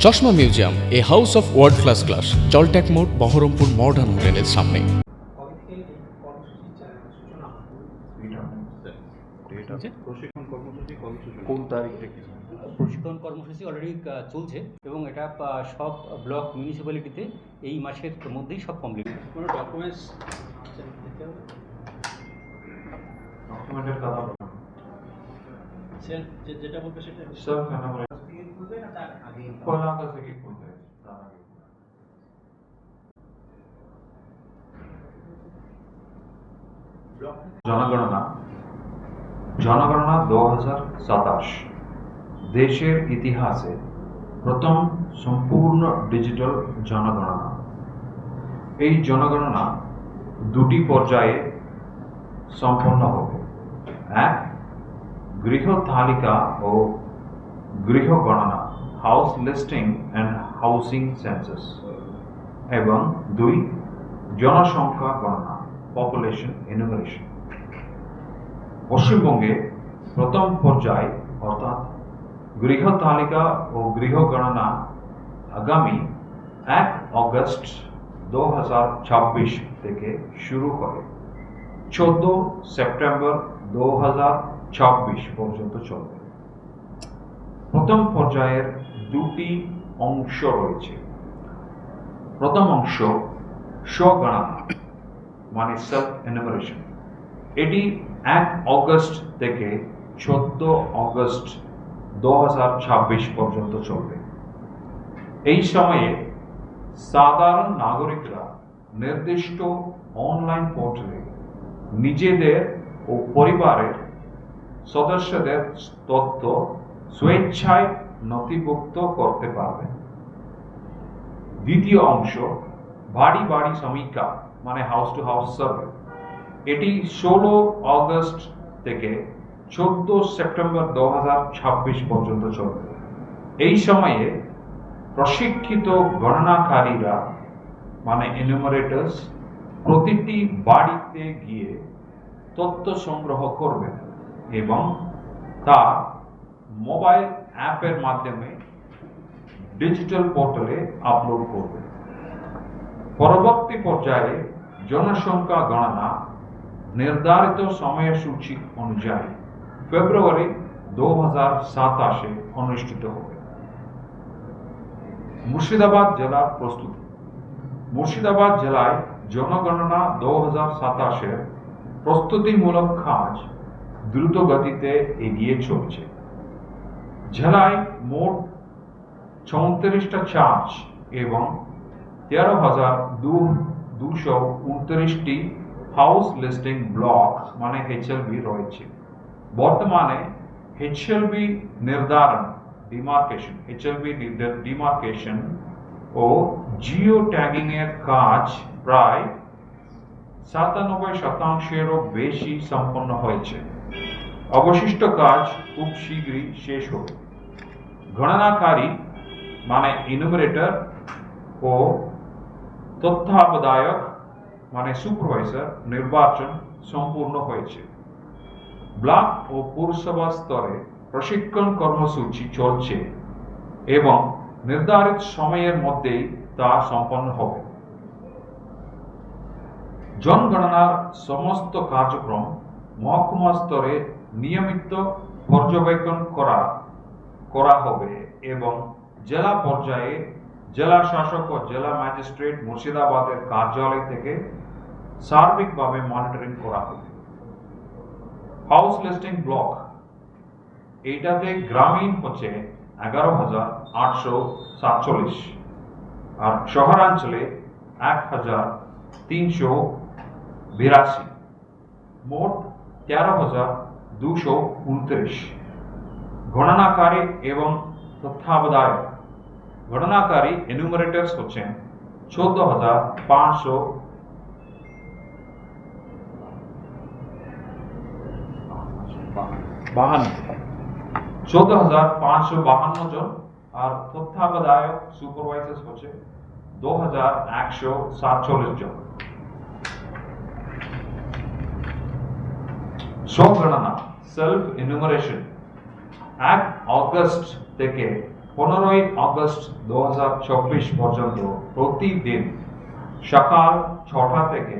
চশমা museum, a house of world class, জলট্যাক মোড়, বহরমপুর মডার্ন হোটেলের সামনে। প্রশিক্ষণ কর্মসূচি অলরেডি চলছে এবং এটা সব ব্লক মিউনিসিপ্যালিটিতে এই মাসের মধ্যেই সব কমপ্লিট। কোনো ডকুমেন্টস যেটা বলবে সেটা জনগণনা 2027 দেশের ইতিহাসে প্রথম সম্পূর্ণ ডিজিটাল জনগণনা। এই জনগণনা দুটি পর্যায়ে সম্পন্ন হবে। এক, গৃহ তালিকা ও গৃহ গণনা, house listing and housing census, এবং দুই, জনসংখ্যা গণনা, পপুলেশন এনুমারেশন। পশ্চিমবঙ্গে প্রথম পর্যায় অর্থাৎ গৃহ তালিকা ও গৃহ গণনা আগামী 1 অগস্ট 2026 থেকে শুরু করে 14 সেপ্টেম্বর 2026 পর্যন্ত চলবে। প্রথম পর্যায়ের দুটি অংশ রয়েছে। প্রথম অংশ স্বগণনা মানে সেলফ এনুমারেশন। এটি 1 অগস্ট থেকে 14 অগস্ট 2026 পর্যন্ত চলবে। এই সময়ে সাধারণ নাগরিকরা নির্দিষ্ট অনলাইন পোর্টালে নিজেদের ও পরিবারের সদস্যদের তথ্য স্বেচ্ছায় নথিভুক্ত করতে পারবেন। দ্বিতীয় অংশ বাড়ি বাড়ি সমীক্ষা মানে হাউস টু হাউস সার্ভে। এটি 16 অগস্ট থেকে 14 সেপ্টেম্বর 2026 পর্যন্ত চলবে। এই সময়ে প্রশিক্ষিত গণনাকারীরা মানে এনুমারেটর্স প্রতিটি বাড়িতে গিয়ে তথ্য সংগ্রহ করবেন এবং তা মোবাইল অ্যাপের মাধ্যমে ডিজিটাল পোর্টালে আপলোড করবেন। পরবর্তী পর্যায়ে জনসংখ্যা গণনা নির্ধারিত সময়সূচি অনুযায়ী ফেব্রুয়ারি 2027 অনুষ্ঠিত হবে। মুর্শিদাবাদ জেলার প্রস্তুতি। মুর্শিদাবাদ জেলায় জনগণনা 2027 প্রস্তুতিমূলক কাজ দ্রুত গতিতে এগিয়ে চলছে। জেলায় মোট 34টা চার্জ এবং 13,229টি হাউস লিস্টিং ব্লক মানে HLB রয়েছে। বর্তমানে HLB নির্ধারণ ডিমার্কেশন ও জিও ট্যাগিং এর কাজ প্রায় 97%-এরও বেশি সম্পন্ন হয়েছে। অবশিষ্ট কাজ খুব শীঘ্রই শেষ হবে। গণনাকারী মানে ইনুমারেটর ও তত্ত্বাবধায়ক মানে সুপারভাইজার নির্বাচন সম্পূর্ণ হয়েছে। ব্লক ও পৌরসভা স্তরে প্রশিক্ষণ কর্মসূচি চলছে এবং নির্ধারিত সময়ের মধ্যেই তা সম্পন্ন হবে। জনগণনার সমস্ত কার্যক্রম মহকুমা স্তরে নিয়মিত পর্যবেক্ষণ করা হবে এবং জেলা পর্যায়ে জেলা শাসক ও জেলা ম্যাজিস্ট্রেট মুর্শিদাবাদের কার্যালয় থেকে সার্বিকভাবে মনিটরিং করা হবে। হাউস লিস্টিং ব্লক, এইটাতে গ্রামীণ হচ্ছে 11,847 আর শহরাঞ্চলে 1,382, মোট 13,229। গণনাকারী এবং তত্ত্বাবধায়ক। গণনাকারী এনুমারেটর্স হচ্ছেন 14,552 জন আর তত্ত্বাবধায়ক সুপারভাইজার্স হচ্ছে 2,147 জন। স্বগণনা সেলফ এনুমারেশন 1 অগস্ট থেকে 15 আগস্ট 2024 পর্যন্ত প্রতিদিন সকাল 6টা থেকে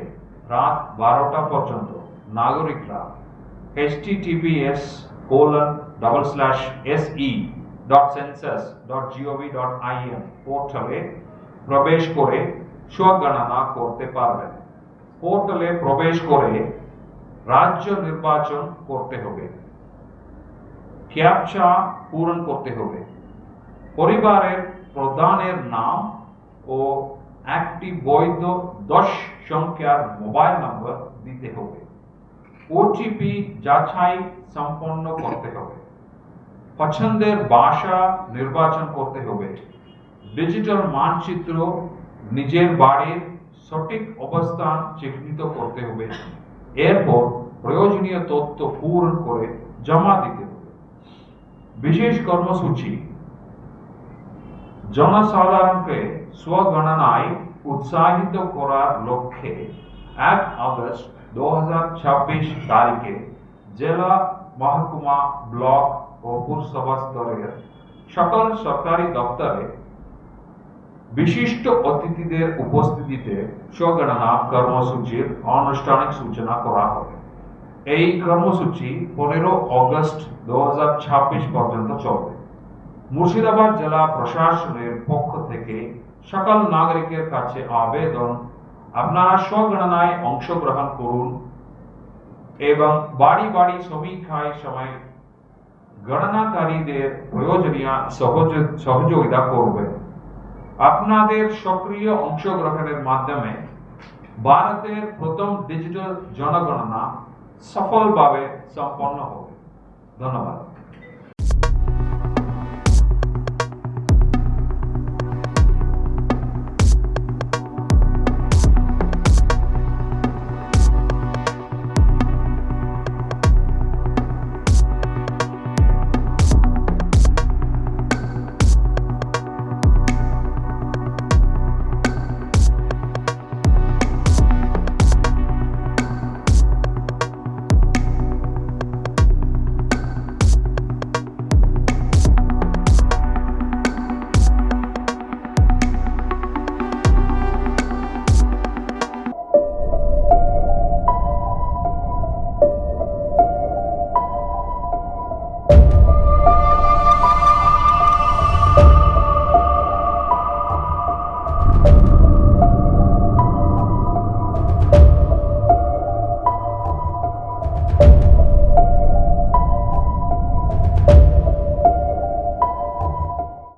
রাত 12টা পর্যন্ত নাগরিকরা https://se.census.gov.in পোর্টালে প্রবেশ করে স্বগণনা করতে পারবেন। পোর্টালে প্রবেশ করে রাজ্য নির্বাচন করতে হবে, ক্যাপচা পূরণ করতে হবে, পরিবারের প্রধানের নাম ও একটি বৈধ 10 সংখ্যার মোবাইল নম্বর দিতে হবে। ওটিপি যাচাই সম্পন্ন করতে হবে। পছন্দের ভাষা নির্বাচন করতে হবে। ডিজিটাল মানচিত্র নিজের বাড়ির সঠিক অবস্থান চিহ্নিত করতে হবে। এরপর প্রয়োজনীয় তথ্য পূরণ করে জমা দিতে হবে। বিশেষ কর্মসূচি: জনসাধারণকে স্বগণনায় উৎসাহিত করার লক্ষ্যে 1 আগস্ট 2026 তারিখে জেলা, মহকুমা, ব্লক ও পুরসভা স্তরের সকল সরকারি দপ্তরে বিশিষ্ট অতিথিদের উপস্থিতিতে স্বগণনা কর্মসূচির আনুষ্ঠানিক সূচনা করা হবে। এই কর্মসূচি 15 আগস্ট 2026 পর্যন্ত চলবে। মুর্শিদাবাদ জেলা প্রশাসনের পক্ষ থেকে সকল নাগরিকের কাছে আবেদন, আপনারা স্বগণনায় অংশগ্রহণ করুন এবং বাড়ি বাড়ি সমীক্ষায় সময় গণনাকারীদের প্রয়োজনীয় সহযোগিতা করবেন। আপনাদের সক্রিয় অংশগ্রহণের মাধ্যমে ভারতের প্রথম ডিজিটাল জনগণনা সফলভাবে সম্পন্ন হবে। ধন্যবাদ।